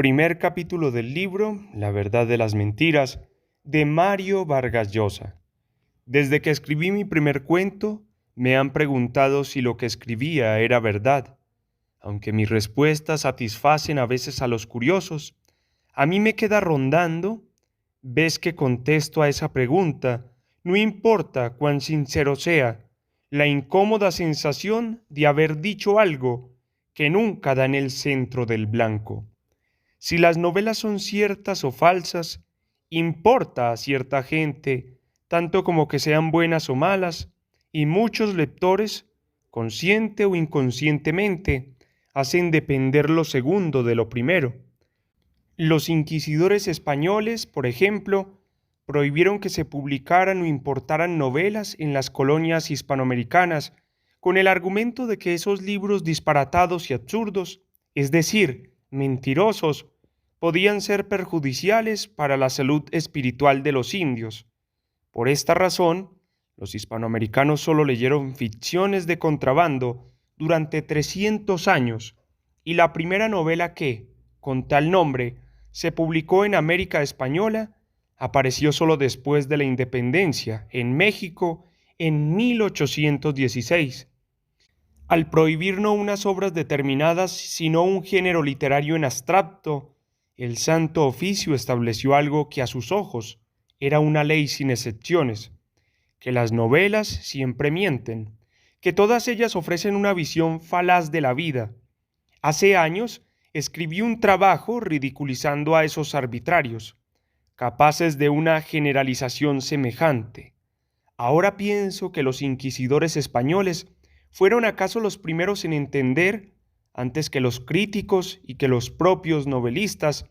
Primer capítulo del libro La verdad de las mentiras, de Mario Vargas Llosa. Desde que escribí mi primer cuento, me han preguntado si lo que escribía era verdad. Aunque mis respuestas satisfacen a veces a los curiosos, a mí me queda rondando, ves que contesto a esa pregunta, no importa cuán sincero sea, la incómoda sensación de haber dicho algo que nunca da en el centro del blanco. Si las novelas son ciertas o falsas, importa a cierta gente, tanto como que sean buenas o malas, y muchos lectores, consciente o inconscientemente, hacen depender lo segundo de lo primero. Los inquisidores españoles, por ejemplo, prohibieron que se publicaran o importaran novelas en las colonias hispanoamericanas con el argumento de que esos libros disparatados y absurdos, es decir, mentirosos, podían ser perjudiciales para la salud espiritual de los indios. Por esta razón, los hispanoamericanos solo leyeron ficciones de contrabando durante 300 años, y la primera novela que, con tal nombre, se publicó en América Española apareció solo después de la independencia, en México, en 1816. Al prohibir no unas obras determinadas, sino un género literario en abstracto, el Santo Oficio estableció algo que a sus ojos era una ley sin excepciones, que las novelas siempre mienten, que todas ellas ofrecen una visión falaz de la vida. Hace años escribí un trabajo ridiculizando a esos arbitrarios, capaces de una generalización semejante. Ahora pienso que los inquisidores españoles fueron acaso los primeros en entender, antes que los críticos y que los propios novelistas,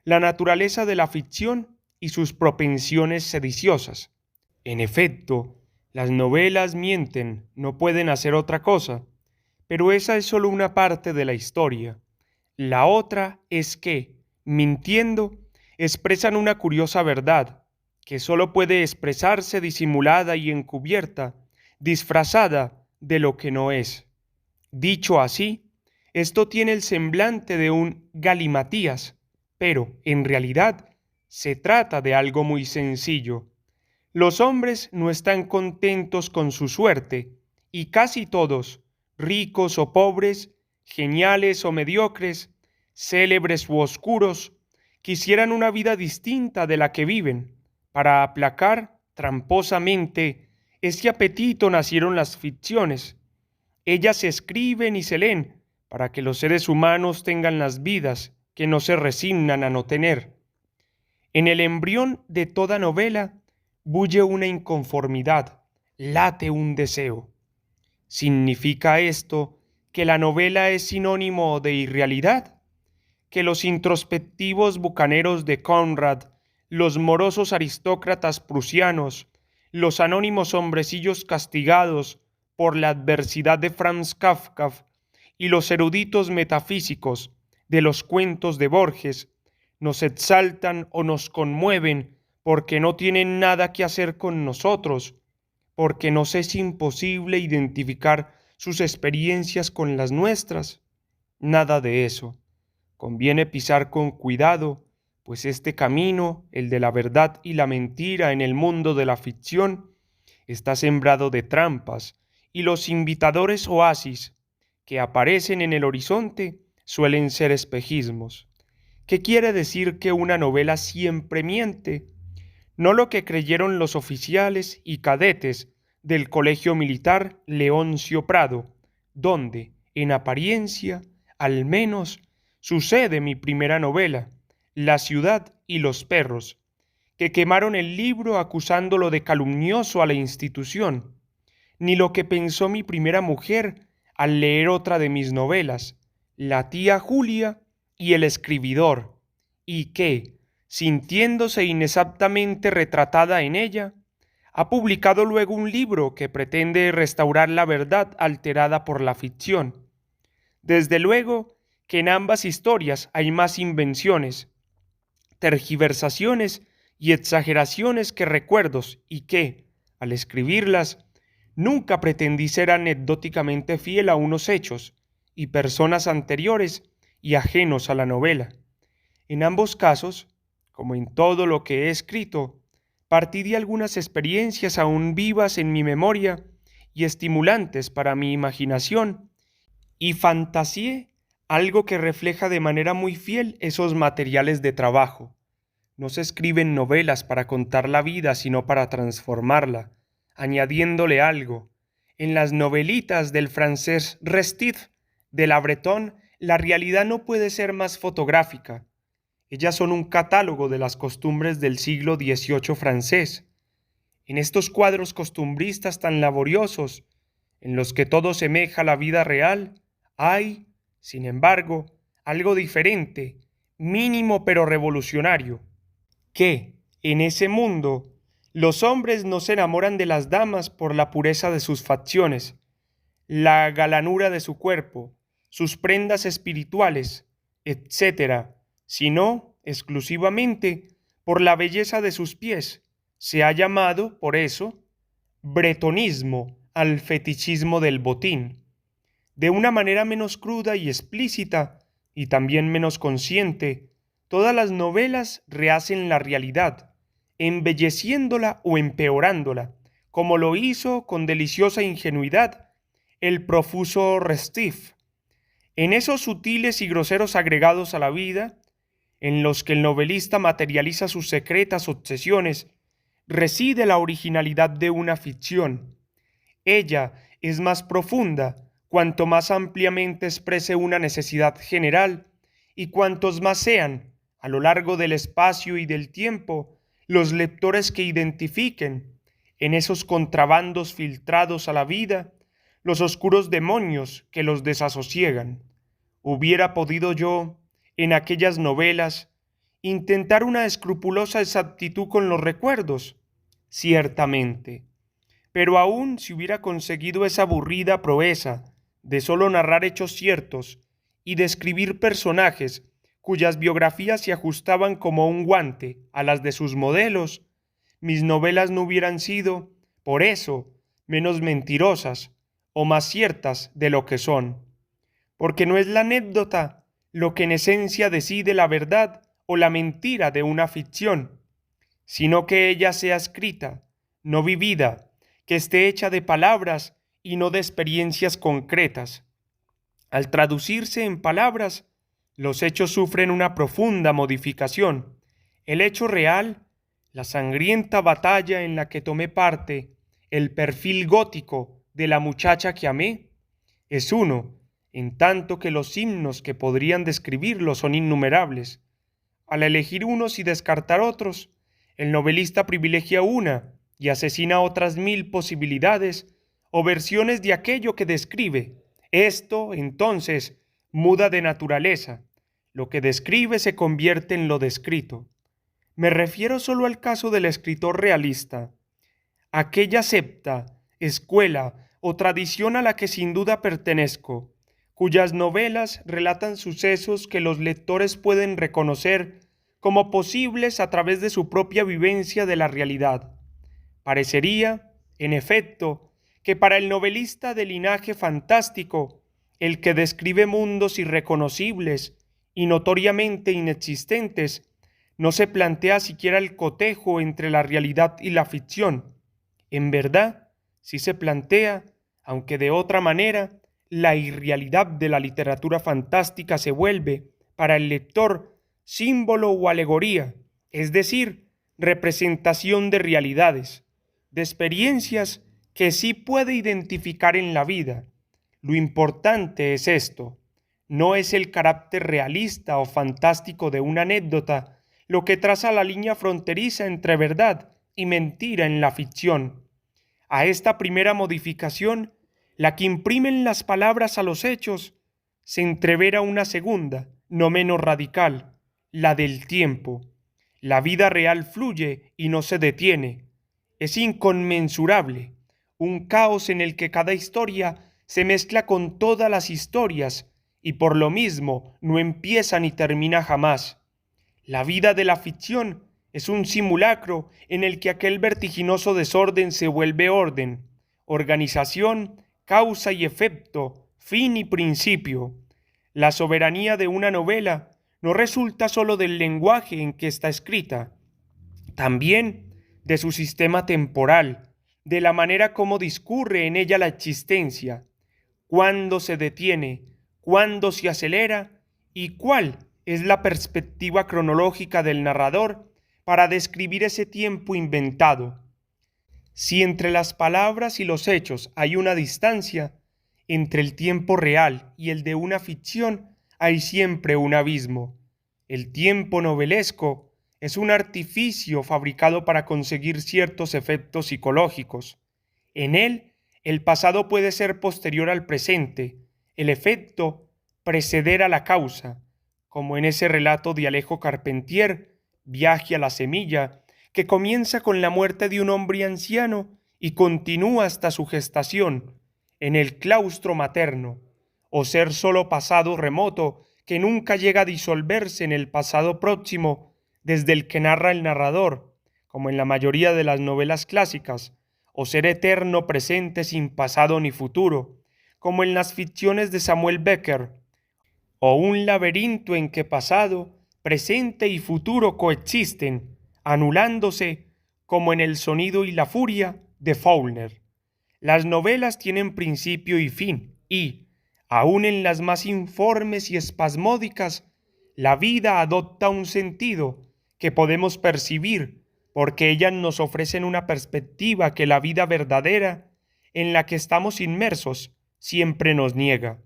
la naturaleza de la ficción y sus propensiones sediciosas. En efecto, las novelas mienten, no pueden hacer otra cosa, pero esa es solo una parte de la historia. La otra es que, mintiendo, expresan una curiosa verdad, que solo puede expresarse disimulada y encubierta, disfrazada de lo que no es. Dicho así, esto tiene el semblante de un galimatías, pero en realidad se trata de algo muy sencillo. Los hombres no están contentos con su suerte, y casi todos, ricos o pobres, geniales o mediocres, célebres u oscuros, quisieran una vida distinta de la que viven. Para aplacar tramposamente ese apetito nacieron las ficciones. Ellas se escriben y se leen para que los seres humanos tengan las vidas que no se resignan a no tener. En el embrión de toda novela bulle una inconformidad, late un deseo. ¿Significa esto que la novela es sinónimo de irrealidad? ¿Que los introspectivos bucaneros de Conrad, los morosos aristócratas prusianos, los anónimos hombrecillos castigados por la adversidad de Franz Kafka y los eruditos metafísicos de los cuentos de Borges nos exaltan o nos conmueven porque no tienen nada que hacer con nosotros, porque nos es imposible identificar sus experiencias con las nuestras? Nada de eso. Conviene pisar con cuidado, pues este camino, el de la verdad y la mentira en el mundo de la ficción, está sembrado de trampas, y los invitadores oasis que aparecen en el horizonte suelen ser espejismos. ¿Qué quiere decir que una novela siempre miente? No lo que creyeron los oficiales y cadetes del Colegio Militar Leoncio Prado, donde, en apariencia, al menos, sucede mi primera novela, La ciudad y los perros, que quemaron el libro acusándolo de calumnioso a la institución, ni lo que pensó mi primera mujer al leer otra de mis novelas, La tía Julia y El escribidor, y que, sintiéndose inexactamente retratada en ella, ha publicado luego un libro que pretende restaurar la verdad alterada por la ficción. Desde luego que en ambas historias hay más invenciones, tergiversaciones y exageraciones que recuerdos, y que, al escribirlas, nunca pretendí ser anecdóticamente fiel a unos hechos y personas anteriores y ajenos a la novela. En ambos casos, como en todo lo que he escrito, partí de algunas experiencias aún vivas en mi memoria y estimulantes para mi imaginación, y fantaseé algo que refleja de manera muy fiel esos materiales de trabajo. No se escriben novelas para contar la vida, sino para transformarla, añadiéndole algo. En las novelitas del francés Restif de La Bretonne, la realidad no puede ser más fotográfica. Ellas son un catálogo de las costumbres del siglo XVIII francés. En estos cuadros costumbristas tan laboriosos, en los que todo semeja a la vida real, hay, sin embargo, algo diferente, mínimo pero revolucionario, que, en ese mundo, los hombres no se enamoran de las damas por la pureza de sus facciones, la galanura de su cuerpo, sus prendas espirituales, etcétera, sino exclusivamente por la belleza de sus pies. Se ha llamado, por eso, bretonismo al fetichismo del botín. De una manera menos cruda y explícita, y también menos consciente, todas las novelas rehacen la realidad, embelleciéndola o empeorándola, como lo hizo con deliciosa ingenuidad el profuso Restif. En esos sutiles y groseros agregados a la vida, en los que el novelista materializa sus secretas obsesiones, reside la originalidad de una ficción. Ella es más profunda cuanto más ampliamente exprese una necesidad general y cuantos más sean, a lo largo del espacio y del tiempo, los lectores que identifiquen, en esos contrabandos filtrados a la vida, los oscuros demonios que los desasosiegan. Hubiera podido yo, en aquellas novelas, intentar una escrupulosa exactitud con los recuerdos, ciertamente, pero aun si hubiera conseguido esa aburrida proeza de sólo narrar hechos ciertos y describir personajes cuyas biografías se ajustaban como un guante a las de sus modelos, mis novelas no hubieran sido, por eso, menos mentirosas o más ciertas de lo que son, porque no es la anécdota lo que en esencia decide la verdad o la mentira de una ficción, sino que ella sea escrita, no vivida, que esté hecha de palabras y no de experiencias concretas. Al traducirse en palabras, los hechos sufren una profunda modificación. El hecho real, la sangrienta batalla en la que tomé parte, el perfil gótico de la muchacha que amé, es uno, en tanto que los himnos que podrían describirlo son innumerables. Al elegir unos y descartar otros, el novelista privilegia una y asesina otras 1000 posibilidades o versiones de aquello que describe. Esto, entonces, muda de naturaleza. Lo que describe se convierte en lo descrito. Me refiero solo al caso del escritor realista. Aquella septa, escuela o tradición a la que sin duda pertenezco, cuyas novelas relatan sucesos que los lectores pueden reconocer como posibles a través de su propia vivencia de la realidad. Parecería, en efecto, que para el novelista de linaje fantástico, el que describe mundos irreconocibles y notoriamente inexistentes, no se plantea siquiera el cotejo entre la realidad y la ficción. En verdad, sí se plantea, aunque de otra manera, la irrealidad de la literatura fantástica se vuelve, para el lector, símbolo o alegoría, es decir, representación de realidades, de experiencias que sí puede identificar en la vida. Lo importante es esto, no es el carácter realista o fantástico de una anécdota lo que traza la línea fronteriza entre verdad y mentira en la ficción. A esta primera modificación, la que imprimen las palabras a los hechos, se entrevera una segunda, no menos radical, la del tiempo. La vida real fluye y no se detiene. Es inconmensurable, un caos en el que cada historia se mezcla con todas las historias y por lo mismo no empieza ni termina jamás. La vida de la ficción es un simulacro en el que aquel vertiginoso desorden se vuelve orden, organización, causa y efecto, fin y principio. La soberanía de una novela no resulta sólo del lenguaje en que está escrita, también de su sistema temporal, de la manera como discurre en ella la existencia, cuándo se detiene, cuándo se acelera y cuál es la perspectiva cronológica del narrador para describir ese tiempo inventado. Si entre las palabras y los hechos hay una distancia, entre el tiempo real y el de una ficción hay siempre un abismo. El tiempo novelesco es un artificio fabricado para conseguir ciertos efectos psicológicos. En él, el pasado puede ser posterior al presente, el efecto preceder a la causa, como en ese relato de Alejo Carpentier, Viaje a la semilla, que comienza con la muerte de un hombre anciano y continúa hasta su gestación en el claustro materno, o ser solo pasado remoto que nunca llega a disolverse en el pasado próximo desde el que narra el narrador, como en la mayoría de las novelas clásicas, o ser eterno presente sin pasado ni futuro, como en las ficciones de Samuel Beckett, o un laberinto en que pasado, presente y futuro coexisten, anulándose, como en El sonido y la furia de Faulkner. Las novelas tienen principio y fin, y, aun en las más informes y espasmódicas, la vida adopta un sentido que podemos percibir, porque ellas nos ofrecen una perspectiva que la vida verdadera, en la que estamos inmersos, siempre nos niega.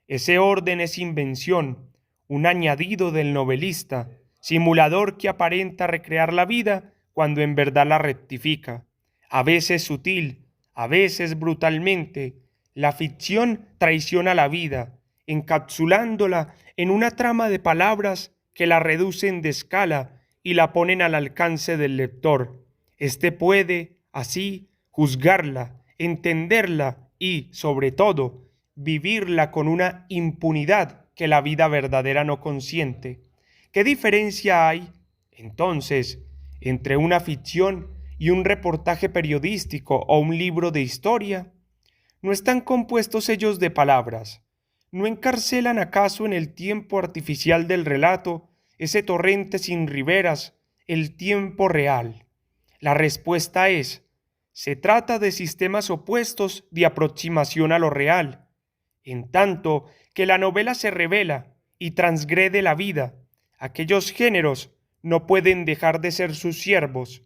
Ese orden es invención, un añadido del novelista, simulador que aparenta recrear la vida cuando en verdad la rectifica. A veces sutil, a veces brutalmente, la ficción traiciona la vida, encapsulándola en una trama de palabras que la reducen de escala y la ponen al alcance del lector. Este puede, así, juzgarla, entenderla y, sobre todo, vivirla con una impunidad que la vida verdadera no consiente. ¿Qué diferencia hay, entonces, entre una ficción y un reportaje periodístico o un libro de historia? ¿No están compuestos ellos de palabras? ¿No encarcelan acaso en el tiempo artificial del relato ese torrente sin riberas, el tiempo real? La respuesta es: se trata de sistemas opuestos de aproximación a lo real, en tanto que la novela se revela y transgrede la vida. Aquellos géneros no pueden dejar de ser sus siervos.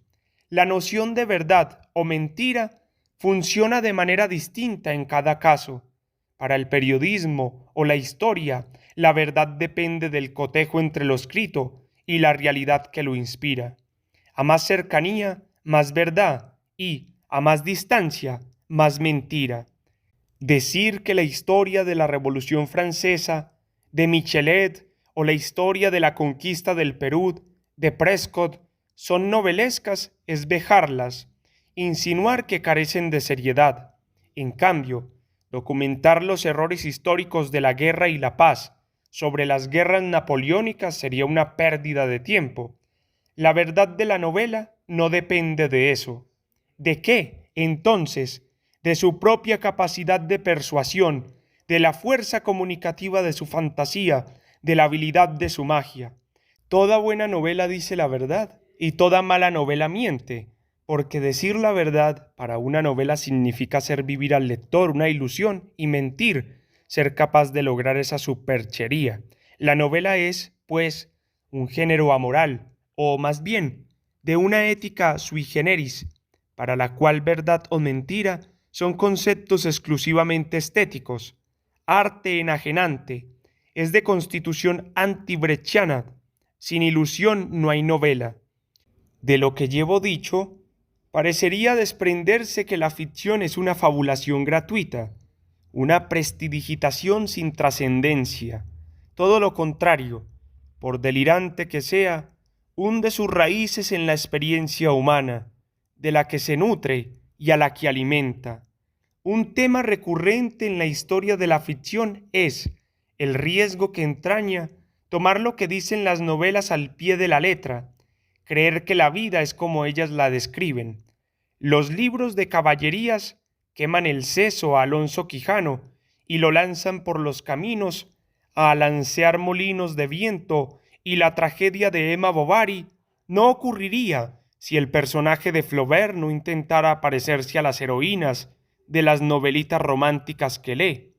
La noción de verdad o mentira funciona de manera distinta en cada caso. Para el periodismo o la historia, la verdad depende del cotejo entre lo escrito y la realidad que lo inspira. A más cercanía, más verdad, y a más distancia, más mentira. Decir que la historia de la Revolución Francesa, de Michelet, o la historia de la conquista del Perú, de Prescott, son novelescas es vejarlas, insinuar que carecen de seriedad. En cambio, documentar los errores históricos de la guerra y la paz sobre las guerras napoleónicas sería una pérdida de tiempo. La verdad de la novela no depende de eso. ¿De qué, entonces? De su propia capacidad de persuasión, de la fuerza comunicativa de su fantasía, de la habilidad de su magia. Toda buena novela dice la verdad y toda mala novela miente, porque decir la verdad para una novela significa hacer vivir al lector una ilusión y mentir, ser capaz de lograr esa superchería. La novela es, pues, un género amoral, o más bien, de una ética sui generis, para la cual verdad o mentira son conceptos exclusivamente estéticos. Arte enajenante, es de constitución antibrechiana. Sin ilusión no hay novela. De lo que llevo dicho, parecería desprenderse que la ficción es una fabulación gratuita, una prestidigitación sin trascendencia. Todo lo contrario, por delirante que sea, hunde sus raíces en la experiencia humana, de la que se nutre y a la que alimenta. Un tema recurrente en la historia de la ficción es el riesgo que entraña tomar lo que dicen las novelas al pie de la letra, creer que la vida es como ellas la describen. Los libros de caballerías queman el seso a Alonso Quijano y lo lanzan por los caminos a alancear molinos de viento y la tragedia de Emma Bovary no ocurriría si el personaje de Flaubert no intentara parecerse a las heroínas de las novelitas románticas que lee.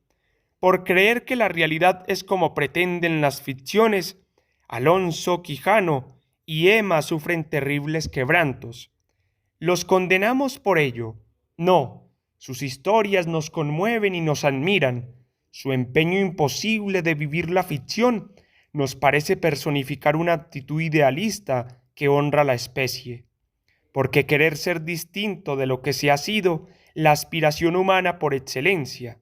Por creer que la realidad es como pretenden las ficciones, Alonso Quijano y Emma sufren terribles quebrantos. ¿Los condenamos por ello? No, sus historias nos conmueven y nos admiran. Su empeño imposible de vivir la ficción nos parece personificar una actitud idealista que honra a la especie. Porque querer ser distinto de lo que se ha sido la aspiración humana por excelencia.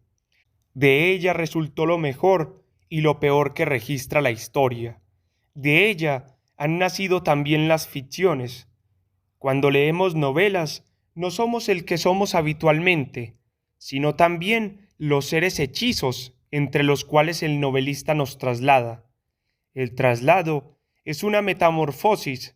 De ella resultó lo mejor y lo peor que registra la historia. De ella han nacido también las ficciones. Cuando leemos novelas, no somos el que somos habitualmente, sino también los seres hechizos entre los cuales el novelista nos traslada. El traslado es una metamorfosis,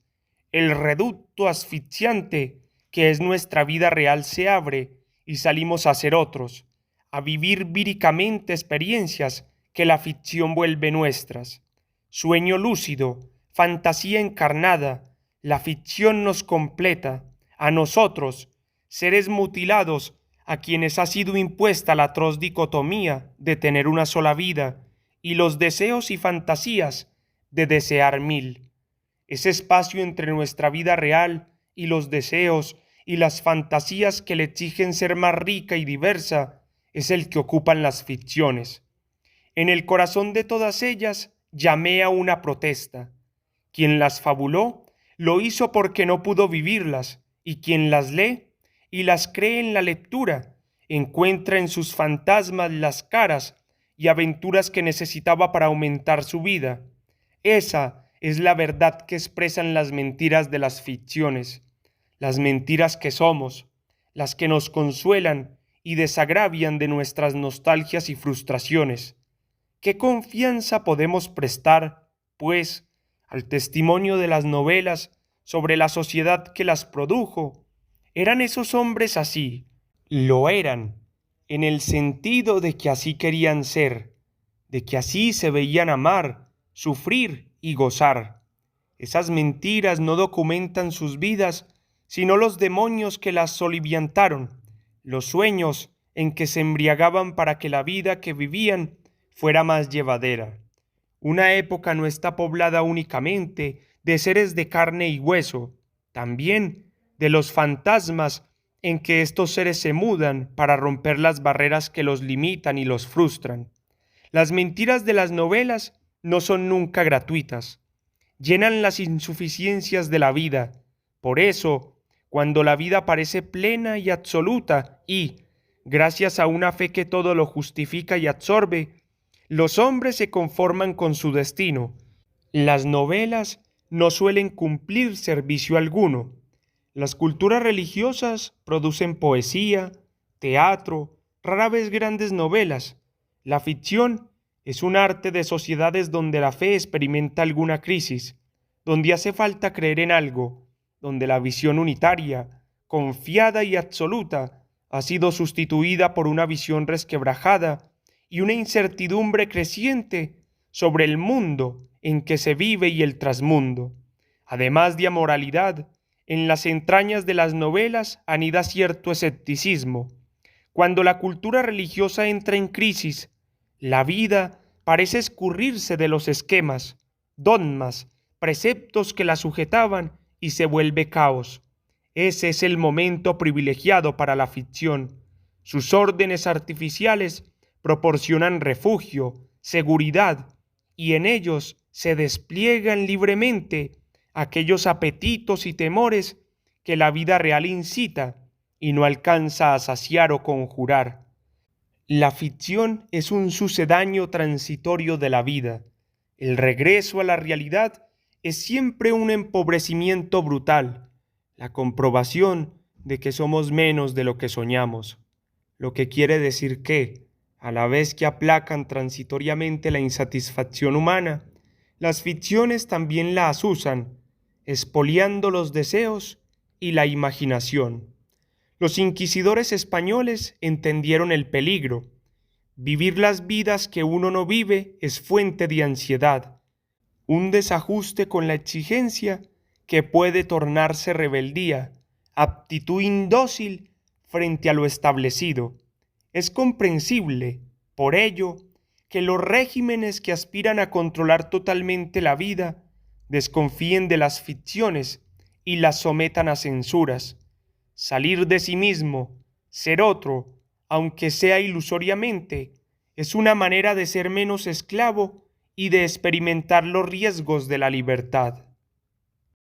el reducto asfixiante que es nuestra vida real se abre y salimos a ser otros, a vivir víricamente experiencias que la ficción vuelve nuestras. Sueño lúcido, fantasía encarnada, la ficción nos completa, a nosotros, seres mutilados, a quienes ha sido impuesta la atroz dicotomía de tener una sola vida, y los deseos y fantasías de desear mil. Ese espacio entre nuestra vida real y los deseos y las fantasías que le exigen ser más rica y diversa es el que ocupan las ficciones. En el corazón de todas ellas llamea una protesta. Quien las fabuló lo hizo porque no pudo vivirlas, y quien las lee y las cree en la lectura encuentra en sus fantasmas las caras y aventuras que necesitaba para aumentar su vida. Esa es la verdad que expresan las mentiras de las ficciones, las mentiras que somos, las que nos consuelan y desagravian de nuestras nostalgias y frustraciones. ¿Qué confianza podemos prestar, pues, al testimonio de las novelas sobre la sociedad que las produjo? ¿Eran esos hombres así? Lo eran, en el sentido de que así querían ser, de que así se veían amar, sufrir y gozar. Esas mentiras no documentan sus vidas, sino los demonios que las soliviantaron, los sueños en que se embriagaban para que la vida que vivían fuera más llevadera. Una época no está poblada únicamente de seres de carne y hueso, también de los fantasmas en que estos seres se mudan para romper las barreras que los limitan y los frustran. Las mentiras de las novelas no son nunca gratuitas, llenan las insuficiencias de la vida. Por eso, cuando la vida parece plena y absoluta y, gracias a una fe que todo lo justifica y absorbe, los hombres se conforman con su destino. Las novelas no suelen cumplir servicio alguno. Las culturas religiosas producen poesía, teatro, rara vez grandes novelas. La ficción es un arte de sociedades donde la fe experimenta alguna crisis, donde hace falta creer en algo, donde la visión unitaria, confiada y absoluta, ha sido sustituida por una visión resquebrajada y una incertidumbre creciente sobre el mundo en que se vive y el trasmundo. Además de amoralidad, en las entrañas de las novelas anida cierto escepticismo. Cuando la cultura religiosa entra en crisis, la vida parece escurrirse de los esquemas, dogmas, preceptos que la sujetaban y se vuelve caos. Ese es el momento privilegiado para la ficción. Sus órdenes artificiales proporcionan refugio, seguridad, y en ellos se despliegan libremente aquellos apetitos y temores que la vida real incita y no alcanza a saciar o conjurar. La ficción es un sucedáneo transitorio de la vida. El regreso a la realidad es siempre un empobrecimiento brutal, la comprobación de que somos menos de lo que soñamos, lo que quiere decir que, a la vez que aplacan transitoriamente la insatisfacción humana, las ficciones también la asusan, expoliando los deseos y la imaginación. Los inquisidores españoles entendieron el peligro. Vivir las vidas que uno no vive es fuente de ansiedad. un desajuste con la exigencia que puede tornarse rebeldía, aptitud indócil frente a lo establecido. Es comprensible, por ello, que los regímenes que aspiran a controlar totalmente la vida desconfíen de las ficciones y las sometan a censuras. Salir de sí mismo, ser otro, aunque sea ilusoriamente, es una manera de ser menos esclavo y de experimentar los riesgos de la libertad.